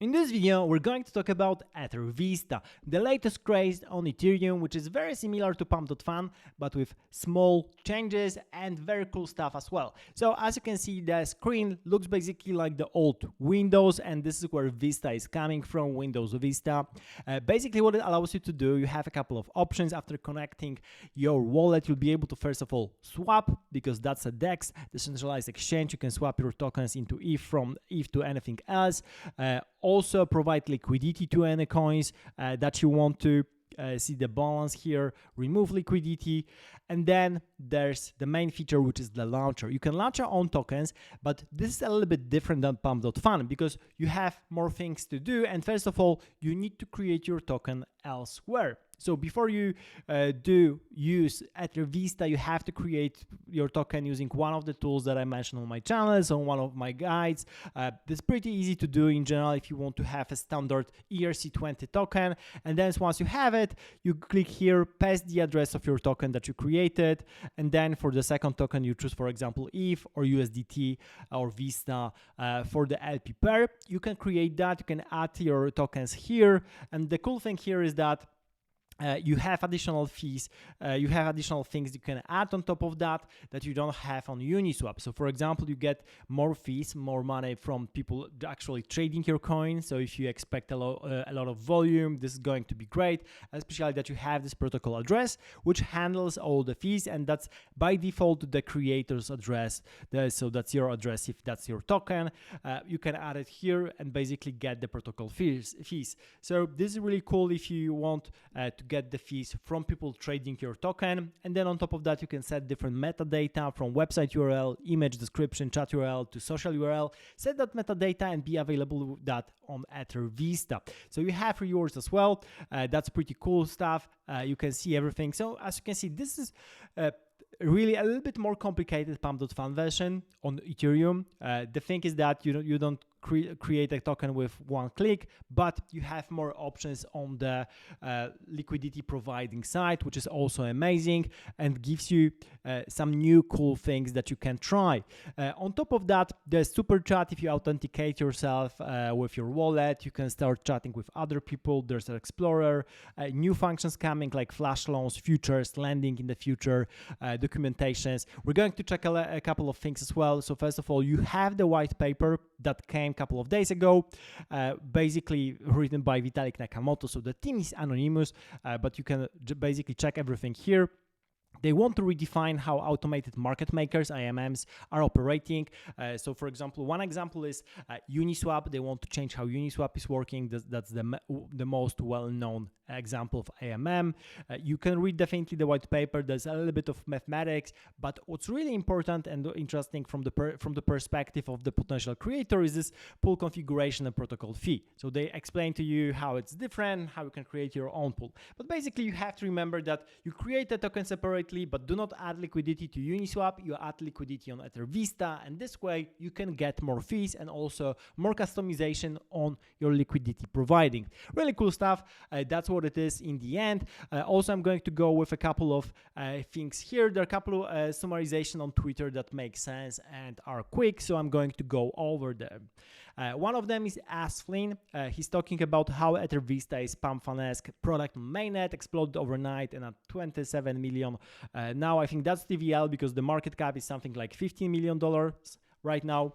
In this video, we're going to talk about Ethervista, the latest craze on Ethereum, which is very similar to Pump.fan, but with small changes and very cool stuff as well. So as you can see, the screen looks basically like the old Windows, and this is where Vista is coming from, Windows Vista. Basically what it allows you to do, you have a couple of options. After connecting your wallet, you'll be able to first of all swap, because that's a DEX, decentralized exchange. You can swap your tokens into ETH from ETH to anything else. Also provide liquidity to any coins that you want to. See the balance here, remove liquidity, and then there's the main feature, which is the launcher. You can launch your own tokens, but this is a little bit different than Pump.fan because you have more things to do, and first of all, you need to create your token elsewhere. So before you do use Ethervista, you have to create your token using one of the tools that I mentioned on my channel, so one of my guides. This is pretty easy to do in general if you want to have a standard ERC20 token. And then once you have it, you click here, paste the address of your token that you created. And then for the second token, you choose, for example, ETH or USDT or Vista for the LP pair. You can create that. You can add your tokens here. And the cool thing here is that you have additional fees, you have additional things you can add on top of that you don't have on Uniswap. So for example, you get more fees, more money from people actually trading your coin. So if you expect a lot of volume, this is going to be great, especially that you have this protocol address, which handles all the fees, and that's by default the creator's address. So that's your address if that's your token. You can add it here and basically get the protocol fees. So this is really cool if you want to get the fees from people trading your token. And then on top of that, you can set different metadata from website URL, image description, chat URL to social URL. Set that metadata and be available with that on Ethervista. So you have rewards as well. That's pretty cool stuff. You can see everything. So as you can see, this is really a little bit more complicated Pump.fan version on Ethereum. The thing is that you don't create a token with one click, but you have more options on the liquidity providing side, which is also amazing and gives you some new cool things that you can try. On top of that, there's super chat. If you authenticate yourself with your wallet, you can start chatting with other people. There's an explorer, new functions coming like flash loans, futures, lending in the future, documentations. We're going to check a couple of things as well. So first of all, you have the white paper that came a couple of days ago, basically written by Vitalik Nakamoto. So the team is anonymous, but you can basically check everything here. They want to redefine how automated market makers, IMMs, are operating. So for example, one example is Uniswap. They want to change how Uniswap is working. That's the most well-known example of AMM. You can read definitely the white paper. There's a little bit of mathematics, but what's really important and interesting from the perspective of the potential creator is this pool configuration and protocol fee. So they explain to you how it's different, how you can create your own pool. But basically, you have to remember that you create a token separately, but do not add liquidity to Uniswap. You add liquidity on Ethervista, and this way you can get more fees and also more customization on your liquidity providing. Really cool stuff. That's what it is in the end. Also, I'm going to go with a couple of things here. There are a couple of summarization on Twitter that make sense and are quick, so I'm going to go over them. One of them is Asflin. He's talking about how Ethervista is Pump.fan-esque product on mainnet, exploded overnight and at 27 million. Now I think that's TVL because the market cap is something like $15 million right now.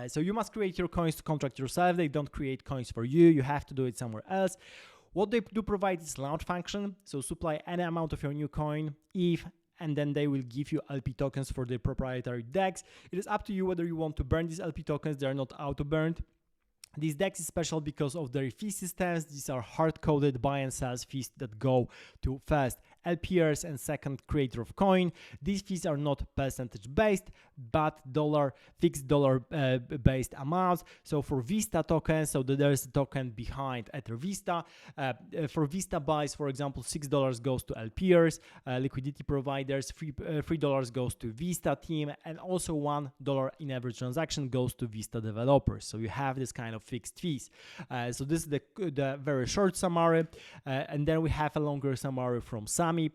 So you must create your coins to contract yourself. They don't create coins for you. You have to do it somewhere else. What they do provide is launch function. So supply any amount of your new coin, ETH, and then they will give you LP tokens for their proprietary DEX. It is up to you whether you want to burn these LP tokens. They are not auto-burned. This DEX is special because of their fee systems. These are hard-coded buy and sell fees that go to first LPers and second creator of coin. These fees are not percentage-based, but fixed dollar-based amounts. So for Vista tokens, so there's a token behind Ethervista. For Vista buys, for example, $6 goes to LPers, liquidity providers, $3 goes to Vista team, and also $1 in every transaction goes to Vista developers. So you have this kind of fixed fees. So this is the very short summary, and then we have a longer summary from Sam. Sami,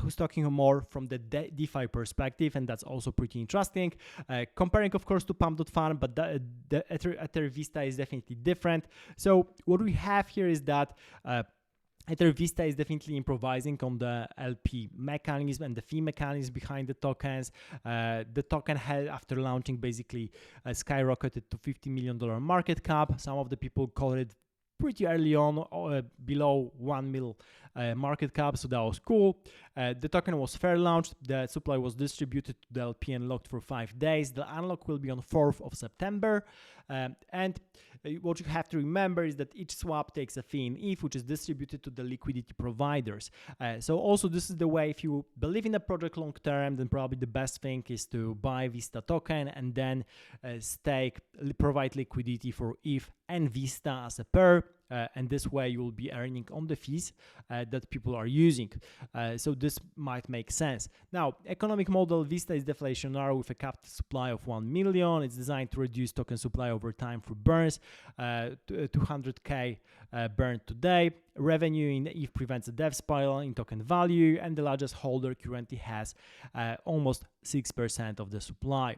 who's talking more from the DeFi perspective, and that's also pretty interesting. Comparing, of course, to Pump.fun, but the Ethervista is definitely different. So what we have here is that Ethervista is definitely improvising on the LP mechanism and the fee mechanism behind the tokens. The token had, after launching, basically skyrocketed to $50 million market cap. Some of the people call it pretty early on, below 1 mil market cap, so that was cool. The token was fair launched. The supply was distributed to the LP and locked for 5 days. The unlock will be on 4th of September. And what you have to remember is that each swap takes a fee in ETH, which is distributed to the liquidity providers. So also this is the way, if you believe in the project long term, then probably the best thing is to buy Vista token and then provide liquidity for ETH and Vista as a pair. And this way you will be earning on the fees that people are using. So this might make sense. Now, economic model, Vista is deflationary with a capped supply of 1 million. It's designed to reduce token supply over time through burns, 200k burned today. Revenue in ETH prevents a death spiral in token value, and the largest holder currently has almost 6% of the supply.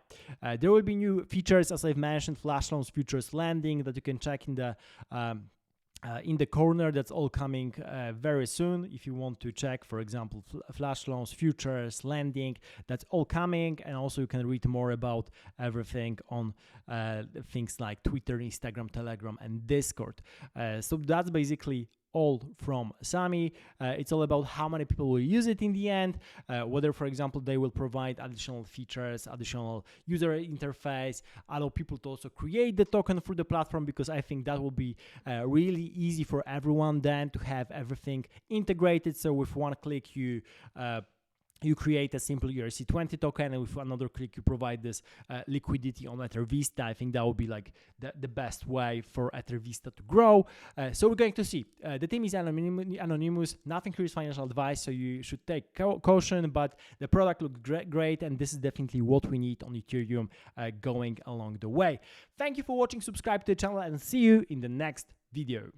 There will be new features, as I've mentioned, flash loans, futures lending, that you can check in the corner. That's all coming very soon. If you want to check, for example, flash loans, futures, lending, that's all coming. And also you can read more about everything on things like Twitter, Instagram, Telegram, and Discord. So that's basically all from Sami. It's all about how many people will use it in the end, whether, for example, they will provide additional features, additional user interface, allow people to also create the token for the platform, because I think that will be really easy for everyone then to have everything integrated. So with one click you create a simple ERC20 token, and with another click you provide this liquidity on Ethervista. I think that would be like the best way for Ethervista to grow. So we're going to see. The team is anonymous. Nothing here is financial advice, so you should take caution, but the product looks great, and this is definitely what we need on Ethereum going along the way. Thank you for watching. Subscribe to the channel, and see you in the next video.